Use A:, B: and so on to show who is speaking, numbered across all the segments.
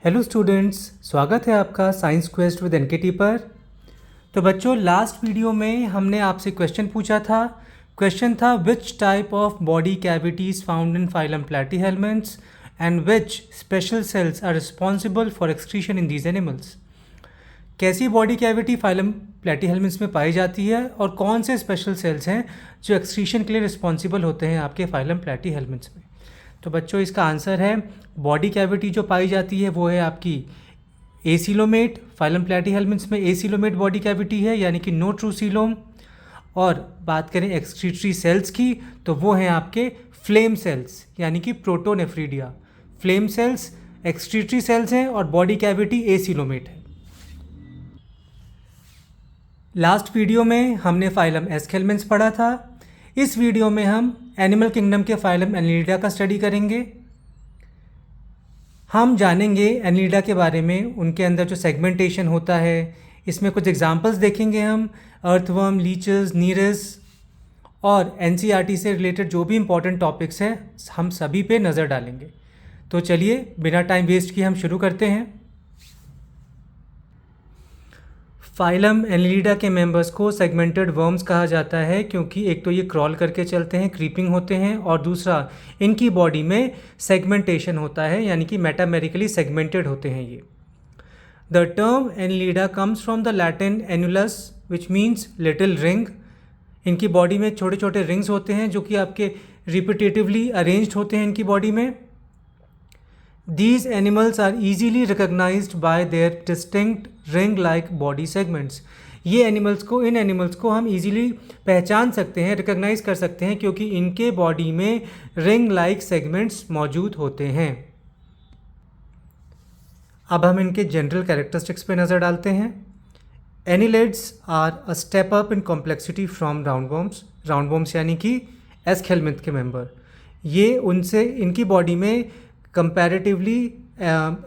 A: Hello students, स्वागत है आपका साइंस क्वेस्ट विद एनकेटी पर। तो बच्चों, लास्ट वीडियो में हमने आपसे क्वेश्चन पूछा था। क्वेश्चन था which type of body cavities found in phylum platyhelminthes and which special cells are responsible for excretion in these animals. कैसी बॉडी कैविटी फाइलम प्लैटीहेल्मिन्थ्स में पाई जाती है और कौन से स्पेशल सेल्स हैं जो एक्सक्रीशन के लिए रिस्पॉन्सिबल होते हैं आपके फाइलम प्लैटीहेल्मिन्थ्स में। तो बच्चों, इसका आंसर है बॉडी कैविटी जो पाई जाती है वो है आपकी एसीलोमेट। फाइलम प्लैटीहेल्मिन्थ्स में एसीलोमेट बॉडी कैविटी है, यानी कि नो ट्रू सीलोम। और बात करें एक्सक्रीटरी सेल्स की तो वो हैं आपके फ्लेम सेल्स, यानी कि protonephridia. Flame cells excretory cells हैं और बॉडी कैविटी एसीलोमेट है। लास्ट वीडियो में हमने फाइलम एस्केल्मेंट्स पढ़ा था। इस वीडियो में हम एनिमल किंगडम के फाइलम एनिलिडा का स्टडी करेंगे। हम जानेंगे एनिलिडा के बारे में, उनके अंदर जो सेगमेंटेशन होता है। इसमें कुछ एग्जांपल्स देखेंगे हम, अर्थवर्म, लीचेस, नीरस और एनसीईआरटी से रिलेटेड जो भी इंपॉर्टेंट टॉपिक्स हैं हम सभी पे नज़र डालेंगे। तो चलिए बिना टाइम वेस्ट किए हम शुरू करते हैं। फाइलम एनिलिडा के मेंबर्स को सेगमेंटेड वर्म्स कहा जाता है, क्योंकि एक तो ये क्रॉल करके चलते हैं, क्रीपिंग होते हैं, और दूसरा इनकी बॉडी में सेगमेंटेशन होता है, यानी कि मेटामेरिकली सेगमेंटेड होते हैं ये। The term Annelida comes from the Latin annulus which means little ring. इनकी बॉडी में छोटे छोटे रिंग्स होते हैं जो कि आपके रिपीटेटिवली अरेंज्ड होते हैं इनकी बॉडी में। These animals are easily recognized by their distinct ring-like body segments. ये इन एनिमल्स को हम इजीली पहचान सकते हैं, रिकॉग्नाइज कर सकते हैं, क्योंकि इनके बॉडी में रिंग लाइक सेगमेंट्स मौजूद होते हैं। अब हम इनके जनरल कैरेक्टरिस्टिक्स पे नज़र डालते हैं। Annelids are a step up in complexity from roundworms. Roundworms यानी कि एस्केल्मेंथ के मेंबर, ये उनसे इनकी बॉडी में कंपैरेटिवली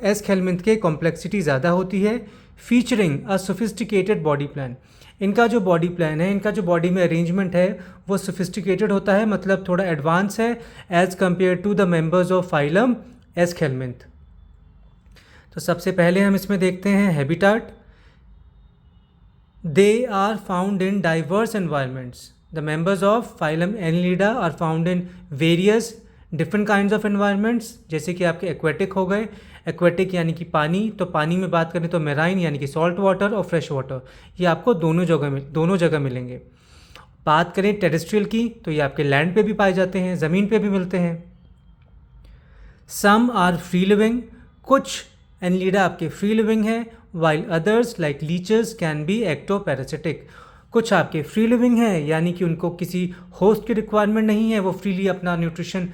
A: एस्केल्मेंथ के कॉम्प्लेक्सिटी ज़्यादा होती है। फीचरिंग अ सोफिस्टिकेटेड बॉडी प्लान। इनका जो बॉडी प्लान है, इनका जो बॉडी में अरेंजमेंट है वो सोफिस्टिकेटेड होता है, मतलब थोड़ा एडवांस है as compare to the members of phylum aschelminth. तो सबसे पहले हम इसमें देखते हैं habitat. They are found in diverse environments. The members of phylum annelida are found in various different kinds of environments, जैसे कि आपके एक्वेटिक हो गए। एक्वेटिक यानी कि पानी, तो पानी में बात करें तो मेराइन यानी कि सॉल्ट वाटर और फ्रेश वाटर, ये आपको दोनों जगह मिलेंगे। बात करें टेरेस्ट्रियल की तो ये आपके लैंड पे भी पाए जाते हैं, ज़मीन पे भी मिलते हैं। Some are free living. कुछ एनिलिडा आपके फ्री लिविंग हैं, while others like leeches can be ectoparasitic. कुछ आपके फ्री लिविंग हैं, यानी कि उनको किसी होस्ट की रिक्वायरमेंट नहीं है, वो फ्रीली अपना न्यूट्रिशन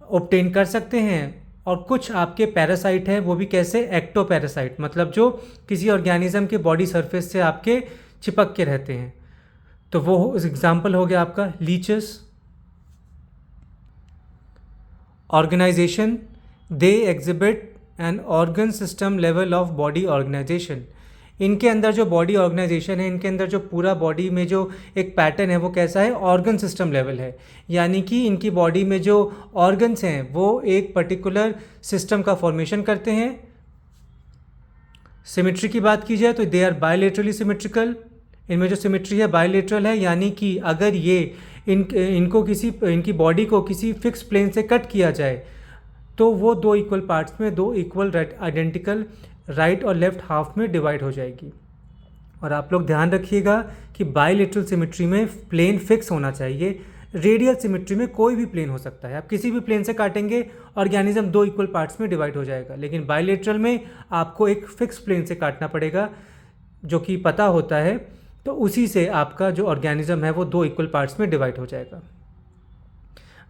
A: ऑब्टेन कर सकते हैं। और कुछ आपके पैरासाइट है, वो भी कैसे, एक्टोपैरासाइट, मतलब जो किसी ऑर्गेनिज्म के बॉडी सरफेस से आपके चिपक के रहते हैं। तो वो एग्जाम्पल हो गया आपका leeches. Organisation, they exhibit an organ system level of body organisation. इनके अंदर जो बॉडी ऑर्गेनाइजेशन है, इनके अंदर जो पूरा बॉडी में जो एक पैटर्न है वो कैसा है, ऑर्गन सिस्टम लेवल है, यानी कि इनकी बॉडी में जो ऑर्गन्स हैं वो एक पर्टिकुलर सिस्टम का फॉर्मेशन करते हैं। सिमेट्री की बात की जाए तो दे आर बायलेटरली सिमेट्रिकल। इनमें जो सिमेट्री है बायलेटरल है, यानी कि अगर ये इनकी बॉडी को किसी फिक्स प्लेन से कट किया जाए तो वो दो इक्वल पार्ट्स में, दो इक्वल आइडेंटिकल राइट और लेफ्ट हाफ में डिवाइड हो जाएगी। और आप लोग ध्यान रखिएगा कि बायलेटरल सिमेट्री में प्लेन फिक्स होना चाहिए। रेडियल सिमेट्री में कोई भी प्लेन हो सकता है, आप किसी भी प्लेन से काटेंगे ऑर्गेनिज्म दो इक्वल पार्ट्स में डिवाइड हो जाएगा, लेकिन बायलेटरल में आपको एक फिक्स प्लेन से काटना पड़ेगा, जो कि पता होता है, तो उसी से आपका जो ऑर्गेनिज्म है वो दो इक्वल पार्ट्स में डिवाइड हो जाएगा।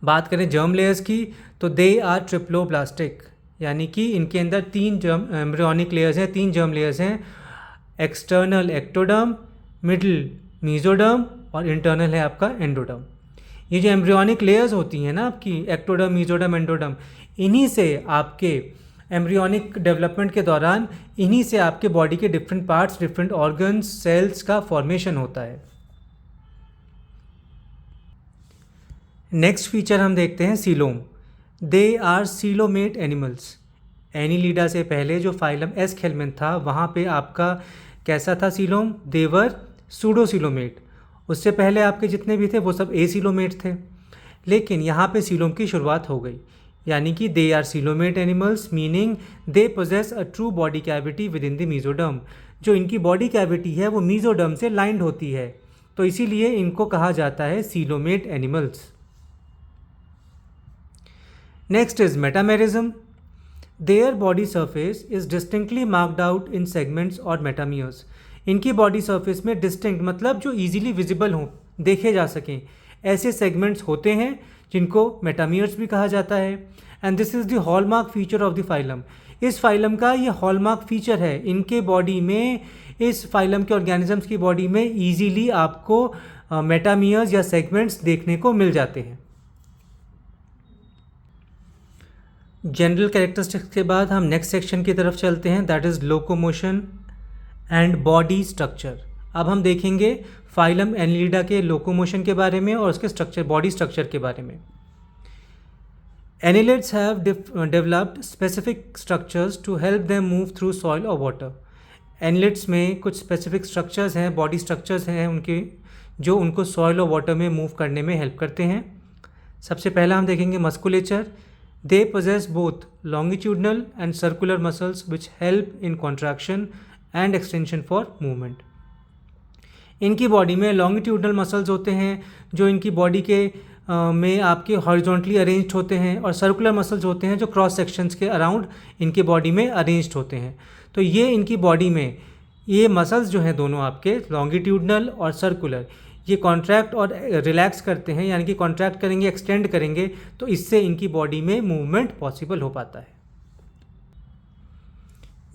A: बात करें जर्म लेयर्स की तो दे आर ट्रिप्लोब्लास्टिक, यानी कि इनके अंदर तीन एम्ब्रियोनिक लेयर्स हैं, तीन जर्म लेयर्स हैं। एक्सटर्नल एक्टोडर्म, मिडिल मीजोडर्म और इंटरनल है आपका एंडोडर्म। ये जो एम्ब्रियोनिक लेयर्स होती हैं ना आपकी, एक्टोडर्म, मीजोडर्म, एंडोडर्म, इन्हीं से आपके एम्ब्रियोनिक डेवलपमेंट के दौरान इन्हीं से आपके बॉडी के different parts, different organs, cells का फॉर्मेशन होता है। नेक्स्ट फीचर हम देखते हैं coelom. They are coelomate animals. Annelida से पहले जो फाइलम एस्केलमेंथ था वहाँ पे आपका कैसा था सीलोम, देवर सूडोसीलोमेट। उससे पहले आपके जितने भी थे वो सब एसीलोमेट थे, लेकिन यहाँ पे सीलोम की शुरुआत हो गई, यानी कि they are coelomate animals meaning they possess a true body cavity within the mesoderm. जो इनकी बॉडी कैविटी है वो मीजोडर्म से लाइंड होती है, तो इसीलिए इनको कहा जाता है coelomate animals. Next is metamerism. Their body surface is distinctly marked out in segments और मेटामियर्स। इनकी बॉडी सरफेस में डिस्टिंक्ट मतलब जो ईजिली विजिबल हों, देखे जा सकें, ऐसे सेगमेंट्स होते हैं जिनको मेटामियर्स भी कहा जाता है। And this is the hallmark feature of the phylum. इस फाइलम का ये हॉलमार्क फीचर है, इनके बॉडी में, इस फाइलम के ऑर्गेनिजम्स की बॉडी में ईजीली आपको मेटामियर्स या सेगमेंट्स देखने को मिल जाते हैं। जनरल कैरेक्टरिस्टिक्स के बाद हम नेक्स्ट सेक्शन की तरफ चलते हैं, that is locomotion and body structure. अब हम देखेंगे फाइलम एनिलिडा के लोकोमोशन के बारे में और उसके स्ट्रक्चर, बॉडी स्ट्रक्चर के बारे में। Annelids have developed specific structures to help them move through soil और वाटर। एनिलिड्स में कुछ स्पेसिफिक स्ट्रक्चर्स हैं, बॉडी स्ट्रक्चर्स हैं उनके, जो उनको सॉइल और वाटर में मूव करने में हेल्प करते हैं। सबसे पहला हम देखेंगे musculature. They possess both longitudinal and circular muscles which help in contraction and extension for movement. इनकी बॉडी में लॉन्गिट्यूडनल मसल्स होते हैं जो इनकी बॉडी के में आपके हॉरिजॉन्टली अरेंज्ड होते हैं, और सर्कुलर मसल्स होते हैं जो क्रॉस सेक्शंस के अराउंड इनके बॉडी में अरेंज्ड होते हैं। तो ये इनकी बॉडी में ये मसल्स जो हैं दोनों आपके लॉन्गिट्यूडनल और सर्कुलर, ये कॉन्ट्रैक्ट और रिलैक्स करते हैं, यानी कि कॉन्ट्रैक्ट करेंगे, एक्सटेंड करेंगे, तो इससे इनकी बॉडी में मूवमेंट पॉसिबल हो पाता है।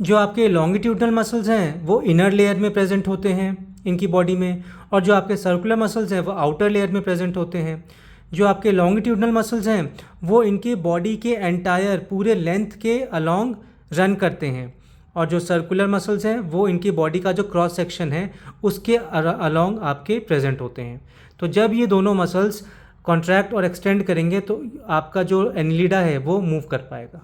A: जो आपके लॉन्गिट्यूडनल मसल्स हैं वो इनर लेयर में प्रेजेंट होते हैं इनकी बॉडी में, और जो आपके सर्कुलर मसल्स हैं वो आउटर लेयर में प्रेजेंट होते हैं। जो आपके लॉन्गिट्यूडनल मसल्स हैं वो इनके बॉडी के एंटायर पूरे लेंथ के अलोंग रन करते हैं, और जो सर्कुलर मसल्स हैं वो इनकी बॉडी का जो क्रॉस सेक्शन है उसके अलोंग आपके प्रेजेंट होते हैं। तो जब ये दोनों मसल्स कॉन्ट्रैक्ट और एक्सटेंड करेंगे तो आपका जो एनिलिडा है वो मूव कर पाएगा।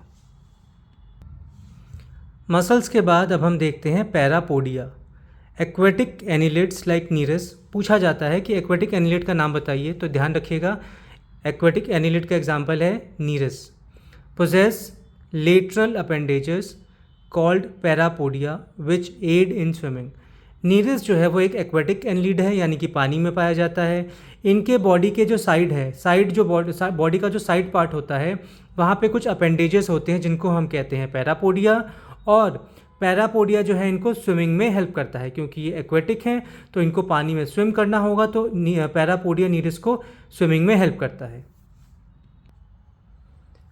A: मसल्स के बाद अब हम देखते हैं पैरापोडिया। एक्वेटिक एनिलिड्स लाइक नीरस। पूछा जाता है कि एक्वेटिक एनिलिड का नाम बताइए, तो ध्यान रखिएगा एक्वेटिक एनिलिड का एग्जाम्पल है Nereis. Possess lateral appendages called parapodia which aid in swimming. Nereis जो है वो एक एक्वेटिक एनिलिड है, यानी कि पानी में पाया जाता है। इनके बॉडी के जो साइड है, साइड जो बॉडी का जो साइड पार्ट होता है वहाँ पे कुछ अपेंडेजेस होते हैं जिनको हम कहते हैं पैरापोडिया, और पैरापोडिया जो है इनको स्विमिंग में हेल्प करता है, क्योंकि ये एक्वेटिक हैं तो इनको पानी में स्विम करना होगा, तो पैरापोडिया नीरस को स्विमिंग में हेल्प करता है।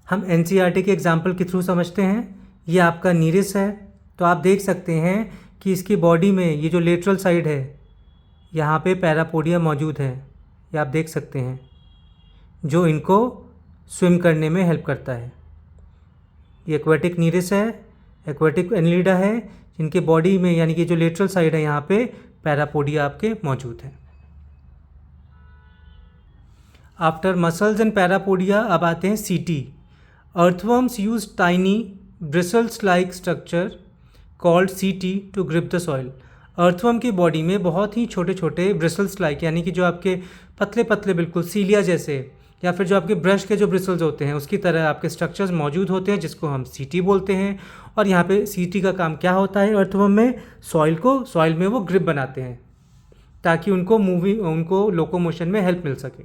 A: हम एनसीईआरटी के एग्जाम्पल के थ्रू समझते हैं। ये आपका नीरस है, तो आप देख सकते हैं कि इसकी बॉडी में ये जो लेटरल साइड है यहाँ पे पैरापोडिया मौजूद है, ये आप देख सकते हैं, जो इनको स्विम करने में हेल्प करता है। ये एक्वेटिक नीरस है, एक्वेटिक एनिलिडा है, जिनके बॉडी में यानी कि जो लेटरल साइड है यहाँ पे पैरापोडिया आपके मौजूद है। आफ्टर मसल्स एंड पैरापोडिया अब आते हैं setae. Earthworms use tiny bristles like structure called setae to grip the soil. Earthworm की बॉडी में बहुत ही छोटे छोटे ब्रिसल्स लाइक, यानी कि जो आपके पतले पतले बिल्कुल सीलिया जैसे, या फिर जो आपके ब्रश के जो ब्रिसल्स होते हैं उसकी तरह आपके स्ट्रक्चर्स मौजूद होते हैं, जिसको हम सीटी बोलते हैं। और यहाँ पे सीटी का काम क्या होता है अर्थवर्म में, सॉइल में वो ग्रिप बनाते हैं ताकि उनको लोकोमोशन में हेल्प मिल सके।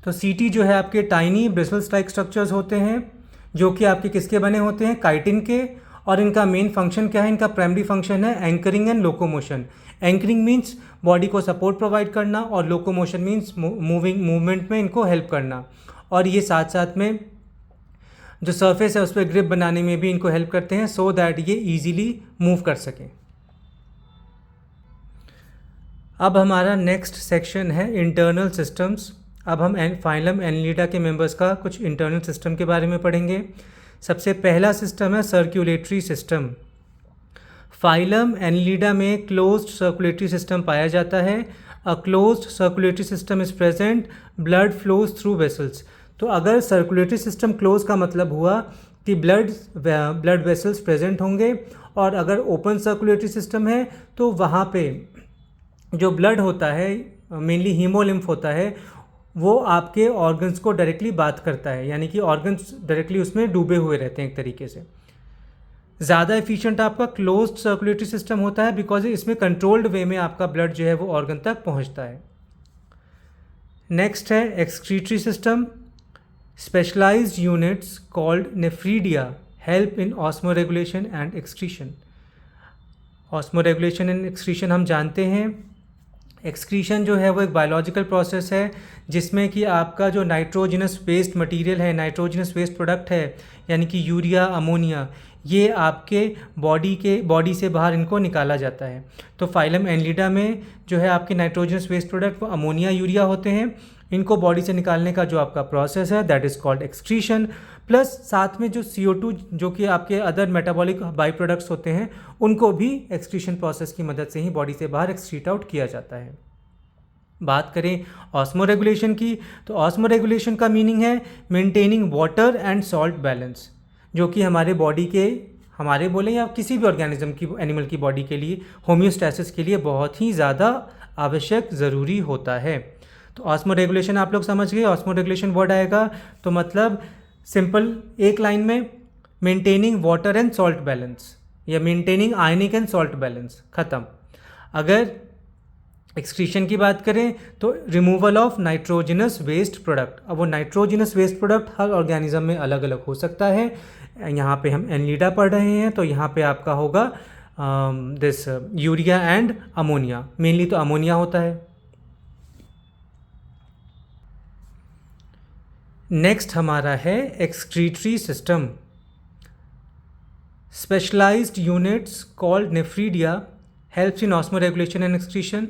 A: तो सीटी जो है आपके टाइनी ब्रिसल्स लाइक स्ट्रक्चर्स होते हैं, जो कि आपके किसके बने होते हैं, काइटिन के। और इनका मेन फंक्शन क्या है, इनका प्राइमरी फंक्शन है anchoring and locomotion. Anchoring means body को सपोर्ट प्रोवाइड करना, और लोकोमोशन मीन्स मूवमेंट में इनको हेल्प करना। और ये साथ साथ में जो सरफेस है उस पर ग्रिप बनाने में भी इनको हेल्प करते हैं, सो दैट ये ईजिली मूव कर सकें। अब हमारा नेक्स्ट सेक्शन है इंटरनल सिस्टम्स। अब हम फाइलम एनिलिडा के मेंबर्स का कुछ इंटरनल सिस्टम के बारे में पढ़ेंगे। सबसे पहला सिस्टम है सर्कुलेटरी सिस्टम। फाइलम एनिलिडा में क्लोज्ड सर्कुलेटरी सिस्टम पाया जाता है। A closed circulatory system is present, blood flows through vessels. तो अगर सर्कुलेटरी सिस्टम क्लोज का मतलब हुआ कि ब्लड वेसल्स प्रेजेंट होंगे, और अगर ओपन सर्कुलेटरी सिस्टम है तो वहाँ पे जो ब्लड होता है, मेनली हीमोलिम्फ होता है, वो आपके ऑर्गन्स को डायरेक्टली बात करता है, यानी कि ऑर्गन्स डायरेक्टली उसमें डूबे हुए रहते हैं एक तरीके से। ज़्यादा एफिशिएंट आपका क्लोज्ड सर्कुलेटरी सिस्टम होता है, बिकॉज इसमें कंट्रोल्ड वे में आपका ब्लड जो है वो ऑर्गन तक पहुंचता है। नेक्स्ट है excretory system. Specialised units called nephridia help in osmoregulation and excretion. Osmoregulation and excretion हम जानते हैं। एक्सक्रीशन जो है वो एक बायोलॉजिकल प्रोसेस है जिसमें कि आपका जो नाइट्रोजिनस वेस्ट मटेरियल है, नाइट्रोजिनस वेस्ट प्रोडक्ट है, यानी कि यूरिया, अमोनिया, ये आपके बॉडी से बाहर इनको निकाला जाता है। तो फाइलम एनलिडा में जो है आपके नाइट्रोजनस वेस्ट प्रोडक्ट वो अमोनिया, यूरिया होते हैं। इनको बॉडी से निकालने का जो आपका प्रोसेस है that is called excretion. Plus साथ में जो CO2 जो कि आपके अदर मेटाबॉलिक बाई प्रोडक्ट्स होते हैं उनको भी एक्सक्रीशन प्रोसेस की मदद से ही बॉडी से बाहर एक्सक्रीट आउट किया जाता है। बात करें ऑस्मोरेगुलेशन की, तो ऑस्मोरेगुलेशन का मीनिंग है maintaining water and salt balance, जो कि हमारे बॉडी के, हमारे बोले या किसी भी ऑर्गेनिज्म की, एनिमल की बॉडी के लिए होम्योस्टैसिस के लिए बहुत ही ज़्यादा आवश्यक ज़रूरी होता है। तो ऑस्मोरेगुलेशन आप लोग समझ गए। ऑस्मोरेगुलेशन वर्ड आएगा तो मतलब सिंपल एक लाइन में maintaining water and salt balance या maintaining ionic and salt balance, ख़त्म। अगर एक्सक्रीशन की बात करें तो removal of nitrogenous waste product. अब वो नाइट्रोजिनस वेस्ट प्रोडक्ट हर ऑर्गेनिज्म में अलग अलग हो सकता है। यहाँ पे हम एनलिडा पढ़ रहे हैं तो यहाँ पे आपका होगा this urea and ammonia, mainly तो अमोनिया होता है। नेक्स्ट हमारा है excretory system. Specialised units called nephridia helps in osmoregulation and excretion.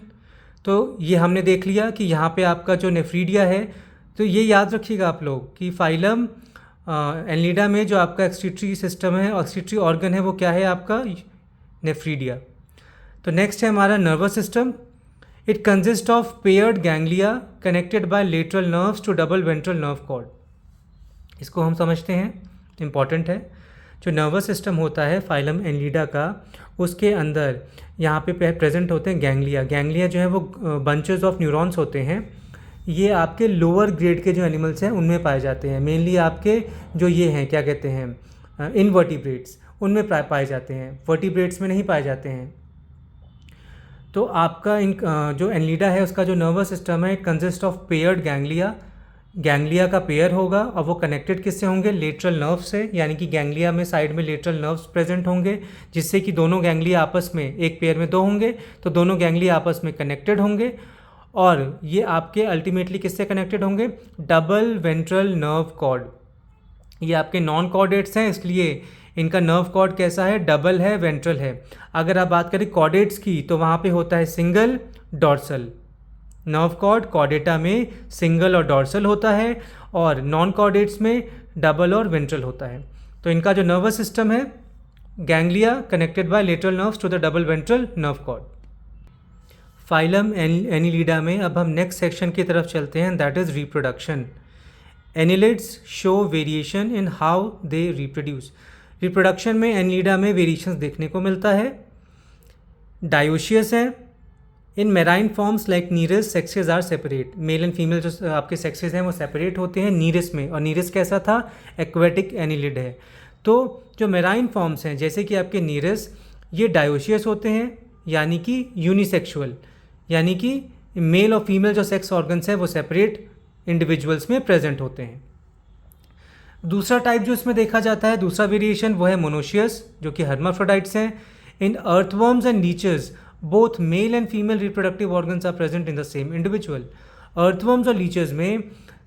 A: तो ये हमने देख लिया कि यहाँ पे आपका जो नेफ्रीडिया है, तो ये याद रखिएगा आप लोग कि फाइलम एनलिडा में जो आपका एक्सक्रीटरी सिस्टम है, एक्सक्रीटरी ऑर्गन है, वो क्या है आपका नेफ्रीडिया। तो नेक्स्ट है हमारा nervous system. It consist of paired ganglia connected by lateral nerves to double ventral nerve cord. इसको हम समझते हैं, इंपॉर्टेंट है। जो नर्वस सिस्टम होता है फाइलम एनलिडा का, उसके अंदर यहाँ पे प्रेजेंट होते हैं गैंग्लिया। गैंग्लिया जो है वो बंचेस ऑफ न्यूरॉन्स होते हैं। ये आपके लोअर ग्रेड के जो एनिमल्स हैं उनमें पाए जाते हैं। मेनली आपके जो ये हैं क्या कहते हैं इनवर्टिब्रेट्स, उनमें पाए जाते हैं, वर्टिब्रेट्स में नहीं पाए जाते हैं। तो आपका जो एनलिडा है उसका जो नर्वस सिस्टम है, it consist of paired ganglia. Ganglia का पेयर होगा और वो कनेक्टेड किससे होंगे, लेटरल नर्व से, यानी कि गैंग्लिया में साइड में लेटरल नर्व्स प्रेजेंट होंगे, जिससे कि दोनों गैंग्लिया आपस में, एक पेयर में दो होंगे तो दोनों गैंग्लिया आपस में कनेक्टेड होंगे। और ये आपके अल्टीमेटली किससे कनेक्टेड होंगे, डबल वेंट्रल नर्व कॉर्ड। ये आपके नॉन कॉर्डेट्स हैं, इसलिए इनका नर्व कॉर्ड कैसा है, डबल है, वेंट्रल है। अगर आप बात करें कॉर्डेट्स की तो वहाँ पे होता है single, dorsal. Nerve cord Chordata में सिंगल और डॉर्सल होता है और नॉन कॉर्डेट्स में डबल और वेंट्रल होता है। तो इनका जो नर्वस सिस्टम है, ganglia connected by lateral nerves to the double ventral nerve cord. Phylum Annelida में अब हम नेक्स्ट सेक्शन की तरफ चलते हैं, that is reproduction. Annelids show variation in how they reproduce. Reproduction में एनिलिडा में वेरिएशंस देखने को मिलता है। डायोशियस है। In marine forms like Nereis sexes are separate. Male and female जो आपके सेक्सेस हैं वो सेपरेट होते हैं नीरस में, और नीरस कैसा था, एक्वेटिक एनिलिड है। तो जो मेराइन फॉर्म्स हैं जैसे कि आपके नीरस, ये डायोशियस होते हैं, यानी कि यूनिसेक्सुअल, यानी कि मेल और फीमेल जो सेक्स ऑर्गन्स हैं वो सेपरेट इंडिविजुअल्स में प्रेजेंट होते हैं। दूसरा टाइप जो इसमें देखा जाता है, दूसरा वेरिएशन, वो है मोनोशियस, जो कि हर्माफ्रोडाइट्स हैं। In earthworms and leeches both male and female reproductive organs are present in the same individual. Earthworms और लीचेस में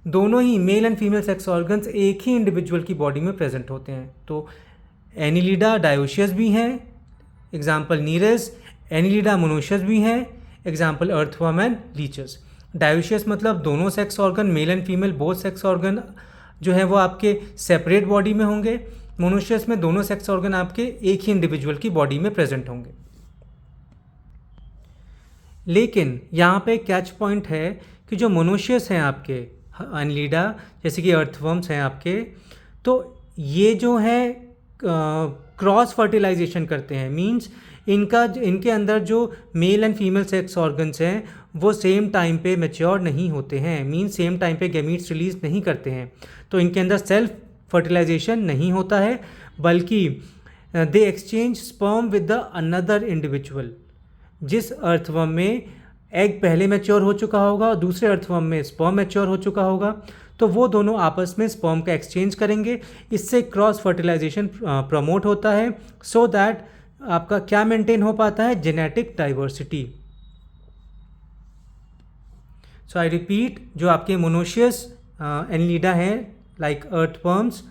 A: दोनों ही male and female sex organs एक ही इंडिविजुअल की बॉडी में प्रेजेंट होते हैं। तो एनिलिडा डायोशियस भी हैं, एग्जाम्पल नीरस। एनिलिडा मोनोशियस भी हैं, example earthworm and leches. Dioecious मतलब दोनों sex organ, mail and female both sex organ जो है वो आपके सेपरेट बॉडी में होंगे। मोनोशियस में दोनों सेक्स ऑर्गन आपके एक ही इंडिविजुअल की बॉडी में प्रेजेंट होंगे। लेकिन यहाँ पे कैच पॉइंट है कि जो मोनोशियस हैं आपके एनिलिडा, जैसे कि अर्थवर्म्स हैं आपके, तो ये जो है क्रॉस फर्टिलाइजेशन करते हैं, मींस इनके अंदर जो mail and female sex organs हैं वो सेम टाइम पे मैच्योर नहीं होते हैं, मींस सेम टाइम पे गैमीट्स रिलीज नहीं करते हैं, तो इनके अंदर सेल्फ फर्टिलाइजेशन नहीं होता है, बल्कि दे exchange sperm with the another individual. जिस अर्थवर्म में एग पहले मैच्योर हो चुका होगा और दूसरे अर्थवर्म में स्पर्म मैच्योर हो चुका होगा, तो वो दोनों आपस में स्पर्म का एक्सचेंज करेंगे, इससे क्रॉस फर्टिलाइजेशन प्रमोट होता है, सो दैट आपका क्या मेंटेन हो पाता है, genetic diversity. So I repeat, जो आपके मोनोशियस एनलिडा हैं like earthworms,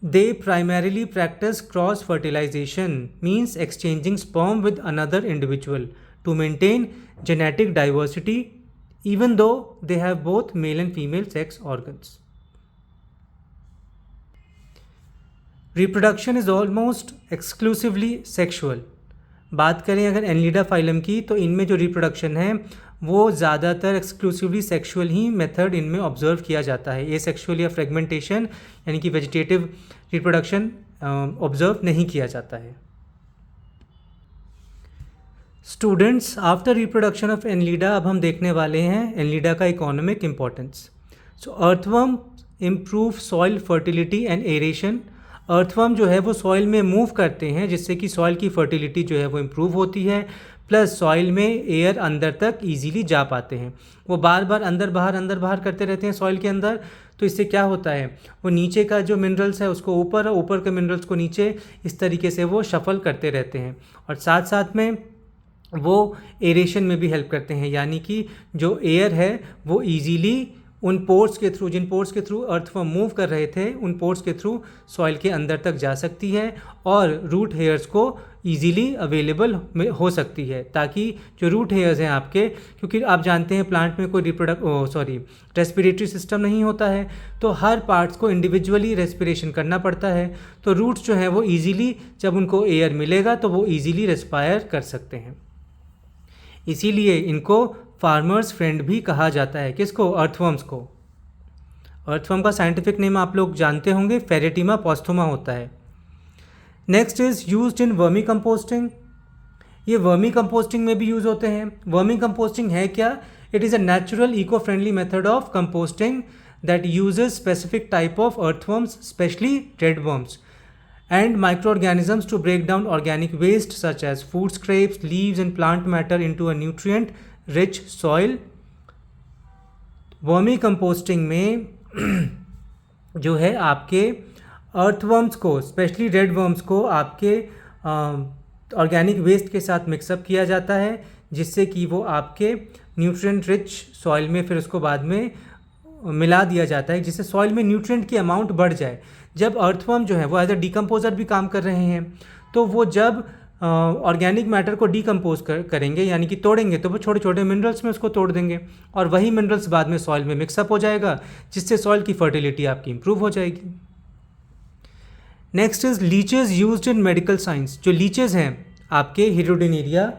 A: they primarily practice cross fertilization, means exchanging sperm with another individual to maintain genetic diversity, even though they have both male and female sex organs. Reproduction is almost exclusively sexual. बात करें अगर Annelida phylum की, तो इनमें जो reproduction है वो ज़्यादातर एक्सक्लूसिवली सेक्सुअल ही मेथड इनमें ऑब्जर्व किया जाता है, ए सेक्सुअल या फ्रेगमेंटेशन यानी कि वेजिटेटिव रिप्रोडक्शन ऑब्जर्व नहीं किया जाता है। Students, after reproduction of Annelida अब हम देखने वाले हैं एनलिडा का economic importance. So earthworm improve soil fertility and aeration. Earthworm जो है वो सॉइल में मूव करते हैं जिससे कि सॉइल की फर्टिलिटी जो है वो इम्प्रूव होती है, प्लस सॉइल में एयर अंदर तक इजीली जा पाते हैं। वो बार बार अंदर बाहर करते रहते हैं सॉइल के अंदर, तो इससे क्या होता है, वो नीचे का जो मिनरल्स है उसको ऊपर और ऊपर के मिनरल्स को नीचे, इस तरीके से वो शफल करते रहते हैं, और साथ साथ में वो एरेशन में भी हेल्प करते हैं, यानी कि जो एयर है वो ईजीली उन पोर्स के थ्रू, जिन पोर्स के थ्रू अर्थवर्म मूव कर रहे थे, उन पोर्स के थ्रू सॉइल के अंदर तक जा सकती है और रूट हेयर्स को ईजीली अवेलेबल हो सकती है, ताकि जो रूट हेयर्स हैं आपके, क्योंकि आप जानते हैं प्लांट में कोई रेस्पिरेटरी सिस्टम नहीं होता है, तो हर पार्ट्स को इंडिविजुअली रेस्पिरेशन करना पड़ता है, तो रूट्स जो हैं वो ईजीली, जब उनको एयर मिलेगा तो वो ईजीली रेस्पायर कर सकते हैं। इसीलिए इनको फार्मर्स फ्रेंड भी कहा जाता है। किसको? अर्थवर्म्स को। अर्थवर्म का साइंटिफिक नेम आप लोग जानते होंगे, फेरेटिमा पोस्थुमा होता है। Next is used in vermicomposting. ये वर्मी कंपोस्टिंग में भी यूज़ होते हैं। वर्मी कंपोस्टिंग है क्या? It is a natural eco friendly method of composting that uses specific type of earthworms, specially red worms and microorganisms to break down organic waste such as food scraps, leaves and plant matter into a nutrient rich soil. Vermi composting में जो है आपके earthworms को, specially red worms को आपके organic waste के साथ mix up किया जाता है, जिससे कि वो आपके न्यूट्रिएंट रिच सॉइल में फिर उसको बाद में मिला दिया जाता है, जिससे सॉइल में न्यूट्रिएंट की अमाउंट बढ़ जाए। जब अर्थवर्म जो है वो एज अ डिकम्पोजर भी काम कर रहे हैं, तो वो जब ऑर्गेनिक मैटर को डिकम्पोज करेंगे यानी कि तोड़ेंगे, तो वो छोटे छोटे मिनरल्स में उसको तोड़ देंगे और वही मिनरल्स बाद में सॉइल में मिक्सअप हो जाएगा, जिससे सॉइल की फर्टिलिटी आपकी इंप्रूव हो जाएगी। Next is leeches used in medical science. जो लीचेज हैं आपके हिरोडिनेरिया,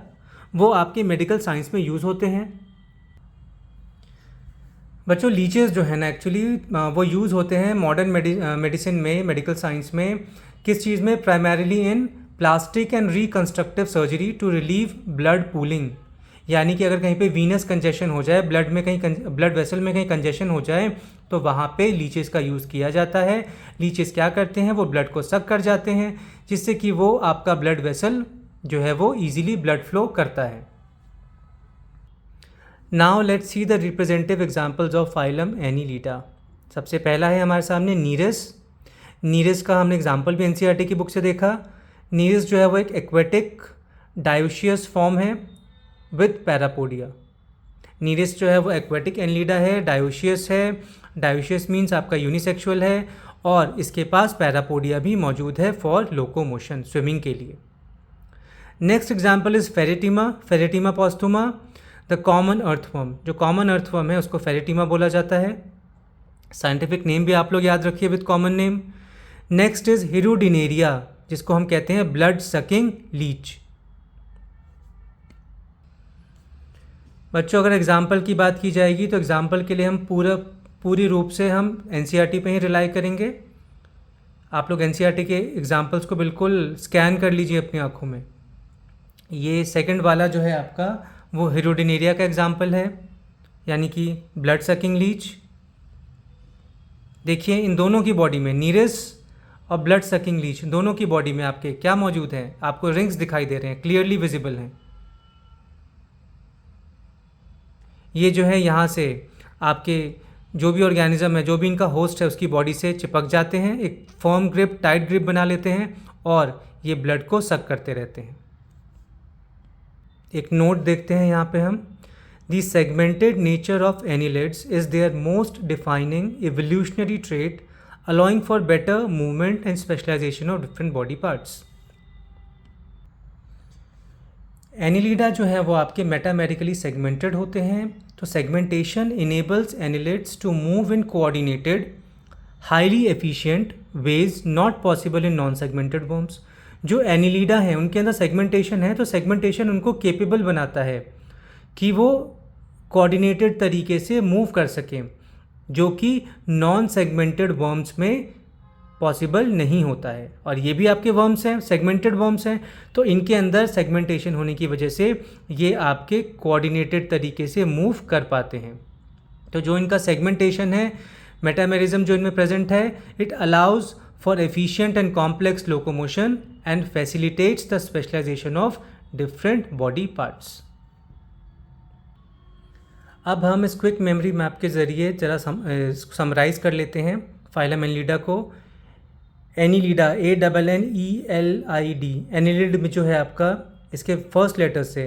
A: वो आपके मेडिकल साइंस में यूज़ होते हैं। बच्चों लीचेस जो है ना एक्चुअली वो यूज़ होते हैं मॉडर्न मेडिसिन में, मेडिकल साइंस में। किस चीज़ में? Primarily in plastic and reconstructive surgery to relieve blood pooling. यानी कि अगर कहीं पे वीनस कंजेशन हो जाए, ब्लड में कहीं ब्लड वेसल में कहीं कंजेशन हो जाए, तो वहाँ पे लीचेस का यूज़ किया जाता है। लीचेस क्या करते हैं? वो ब्लड को सक कर जाते हैं, जिससे कि वो आपका ब्लड वेसल जो है वो ईजिली ब्लड फ्लो करता है। Now let's see the representative examples of phylum Annelida. सबसे पहला है हमारे सामने नीरस। नीरस का हमने एग्जाम्पल भी एनसीईआरटी की बुक से देखा। नीरस जो है वो एक एक्वेटिक डायोशियस फॉर्म है विद पैरापोडिया। नीरस जो है वो एक्वेटिक एनीलिडा है, डायोशियस है। डायोशियस मीन्स आपका यूनिसेक्सुअल है और इसके पास पैरापोडिया भी मौजूद है फॉर लोकोमोशन, स्विमिंग के लिए। Next example is Pheretima. Pheretima पोस्थुमा, the common earthworm. जो कॉमन अर्थवर्म है उसको फेरेटिमा बोला जाता है। साइंटिफिक नेम भी आप लोग याद रखिए with common name. Next is Hirudinaria, जिसको हम कहते हैं ब्लड सकिंग लीच। बच्चों अगर एग्जाम्पल की बात की जाएगी तो एग्जाम्पल के लिए हम पूरी रूप से हम एनसीईआरटी पे ही रिलाई करेंगे। आप लोग एनसीईआरटी के एग्जाम्पल्स को बिल्कुल स्कैन कर लीजिए अपनी आँखों में। ये सेकंड वाला जो है आपका वो हेरोडिनेरिया का एग्जाम्पल है, यानी कि ब्लड सकिंग लीच। देखिए इन दोनों की बॉडी में, नीरस और ब्लड सकिंग लीच दोनों की बॉडी में आपके क्या मौजूद है, आपको रिंग्स दिखाई दे रहे हैं, क्लियरली विजिबल हैं। ये जो है यहाँ से आपके जो भी ऑर्गेनिज्म है, जो भी इनका होस्ट है, उसकी बॉडी से चिपक जाते हैं, एक फर्म ग्रिप, टाइट ग्रिप बना लेते हैं और ये ब्लड को सक करते रहते हैं। एक नोट देखते हैं यहाँ पे हम, the segmented nature of annelids is their most defining evolutionary trait allowing for better movement and specialization of different body parts. Annelida जो है वो आपके मेटामेरिकली सेगमेंटेड होते हैं। तो segmentation enables annelids to move in coordinated highly efficient ways not possible in non segmented worms. जो annelida हैं उनके अंदर सेगमेंटेशन है, तो सेगमेंटेशन उनको केपेबल बनाता है कि वो कोऑर्डिनेटेड तरीके से मूव कर सकें, जो कि नॉन सेगमेंटेड वर्म्स में पॉसिबल नहीं होता है। और ये भी आपके वर्म्स हैं, सेगमेंटेड वर्म्स हैं, तो इनके अंदर सेगमेंटेशन होने की वजह से ये आपके कोऑर्डिनेटेड तरीके से मूव कर पाते हैं। तो जो इनका सेगमेंटेशन है, मेटामेरिज्म जो इनमें प्रेजेंट है, it allows for efficient and complex locomotion and facilitates the specialization of different body parts. अब हम इस क्विक मेमोरी मैप के ज़रिए ज़रा समराइज़ कर लेते हैं फाइलम एनिलिडा को। एनिलिडा ANNELID, एनिलिड में जो है आपका इसके फर्स्ट लेटर से,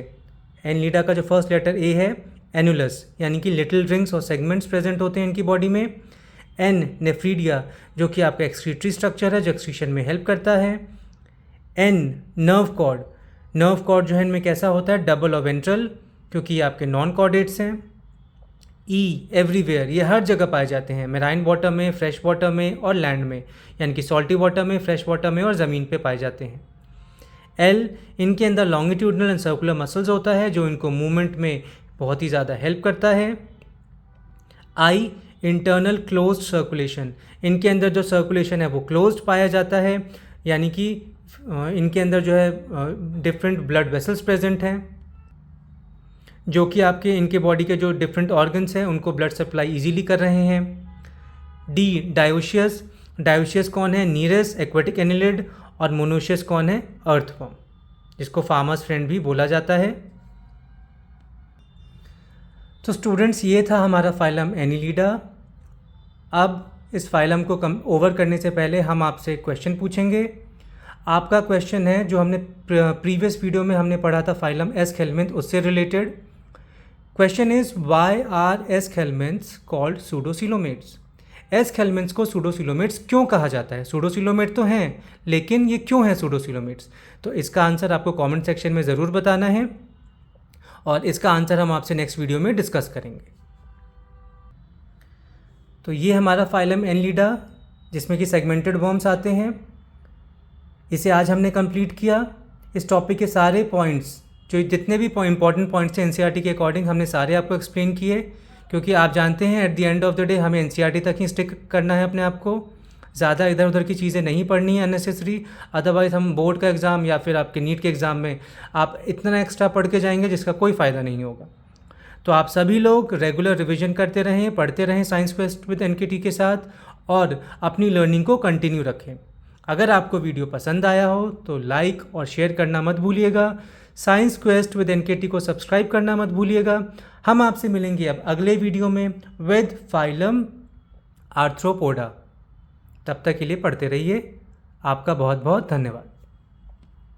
A: एनिलिडा का जो फर्स्ट लेटर ए है, एनुलस, यानी कि लिटिल रिंग्स और सेगमेंट्स प्रेजेंट होते हैं इनकी बॉडी में। एन नेफ्रीडिया, जो कि आपका एक्सक्रीटरी स्ट्रक्चर है, जो एक्सक्रीशन में हेल्प करता है। An nerve cord, nerve cord जो है इनमें कैसा होता है, डबल और वेंट्रल, क्योंकि ये आपके नॉन कॉर्डेट्स हैं। ई एवरीवेयर, ये हर जगह पाए जाते हैं, मेराइन वाटर में, फ्रेश वाटर में और लैंड में, यानी कि सॉल्टी वाटर में, फ्रेश वाटर में और ज़मीन पे पाए जाते हैं। एल, इनके अंदर लॉन्गिट्यूडनल एंड सर्कुलर मसल्स होता है, जो इनको मूवमेंट में बहुत ही ज़्यादा हेल्प करता है। आई, इंटरनल क्लोज्ड सर्कुलेशन, इनके अंदर जो सर्कुलेशन है वो क्लोज्ड पाया जाता है, यानी कि इनके अंदर जो है डिफरेंट ब्लड वेसल्स प्रेजेंट हैं, जो कि आपके इनके बॉडी के जो डिफरेंट ऑर्गन्स हैं उनको ब्लड सप्लाई इजीली कर रहे हैं। डी, डायोशियस, डायोशियस कौन है, नीरस एक्वेटिक एनिलिड, और मोनोशियस कौन है, अर्थवर्म, जिसको फार्मर्स फ्रेंड भी बोला जाता है। तो स्टूडेंट्स, ये था हमारा फाइलम एनिलिडा। अब इस फाइलम को ओवर करने से पहले हम आपसे क्वेश्चन पूछेंगे। आपका क्वेश्चन है जो हमने प्रीवियस वीडियो में हमने पढ़ा था फाइलम एस्केल्मेंथ, उससे related. Question is, why are aschelminthes called pseudocoelomates? Aschelminthes को सूडोसिलोमेट्स क्यों कहा जाता है? सूडोसिलोमेट तो हैं, लेकिन ये क्यों हैं सूडोसिलोमेट्स? तो इसका आंसर आपको कमेंट सेक्शन में ज़रूर बताना है, और इसका आंसर हम आपसे नेक्स्ट वीडियो में डिस्कस करेंगे। तो ये हमारा फाइलम एनिलिडा, जिसमें कि सेगमेंटेड वर्म्स आते हैं, इसे आज हमने कंप्लीट किया। इस टॉपिक के सारे पॉइंट्स, जो जितने भी इंपॉर्टेंट पॉइंट्स हैं एनसीईआरटी के अकॉर्डिंग, हमने सारे आपको एक्सप्लेन किए, क्योंकि आप जानते हैं at the end of the day हमें एनसीईआरटी तक ही स्टिक करना है अपने आप को। ज़्यादा इधर उधर की चीज़ें नहीं पढ़नी है अननेसेसरी, अदरवाइज़ हम बोर्ड का एग्ज़ाम या फिर आपके नीट के एग्ज़ाम में आप इतना एक्स्ट्रा पढ़ के जाएंगे जिसका कोई फ़ायदा नहीं होगा। तो आप सभी लोग रेगुलर रिविजन करते रहें, पढ़ते रहें साइंस क्वेस्ट विद एनकेटी के साथ, और अपनी लर्निंग को कंटिन्यू रखें। अगर आपको वीडियो पसंद आया हो तो लाइक और शेयर करना मत भूलिएगा। साइंस क्वेस्ट विद एनकेटी को सब्सक्राइब करना मत भूलिएगा। हम आपसे मिलेंगे अब अगले वीडियो में विद फाइलम आर्थ्रोपोडा। तब तक के लिए पढ़ते रहिए। आपका बहुत बहुत धन्यवाद।